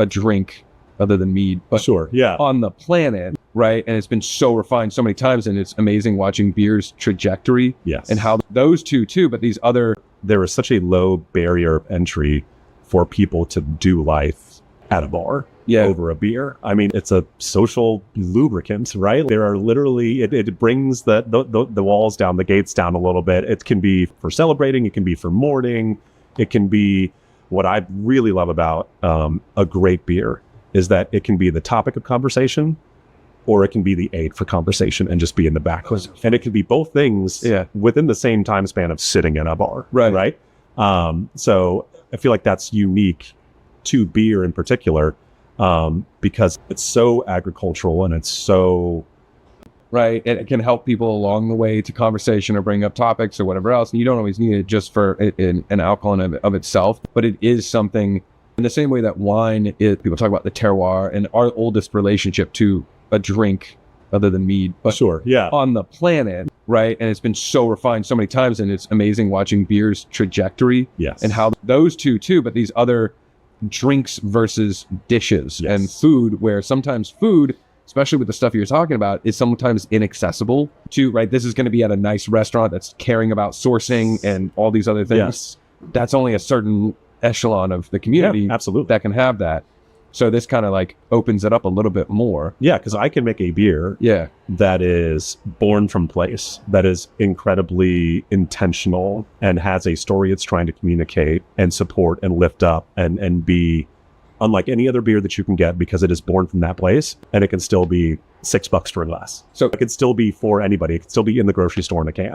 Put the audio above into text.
a drink other than mead, but Sure, yeah. on the planet, right? And it's been so refined so many times, and it's amazing watching beer's trajectory. Yes. And how those two too, but these other... There is such a low barrier of entry for people to do life at a bar over a beer. I mean, it's a social lubricant, right? There are literally, it brings the walls down, the gates down a little bit. It can be for celebrating, it can be for mourning, it can be... What I really love about a great beer is that it can be the topic of conversation, or it can be the aid for conversation and just be in the background. And it can be both things within the same time span of sitting in a bar, right? So I feel like that's unique to beer in particular, because it's so agricultural and it's so... Right, and it can help people along the way to conversation or bring up topics or whatever else. And you don't always need it just for an alcohol of itself, but it is something in the same way that wine is. People talk about the terroir and our oldest relationship to a drink other than mead, but sure, yeah, on the planet, right? And it's been so refined so many times, and it's amazing watching beer's trajectory. Yes. And how those two too, but these other drinks versus dishes and food, where sometimes food, especially with the stuff you're talking about, is sometimes inaccessible to, right? This is going to be at a nice restaurant that's caring about sourcing and all these other things. Yes. That's only a certain echelon of the community that can have that. So this kind of like opens it up a little bit more. Yeah, because I can make a beer that is born from place, that is incredibly intentional and has a story it's trying to communicate and support and lift up and be unlike any other beer that you can get, because it is born from that place, and it can still be $6 for a glass. So it can still be for anybody. It can still be in the grocery store in a can.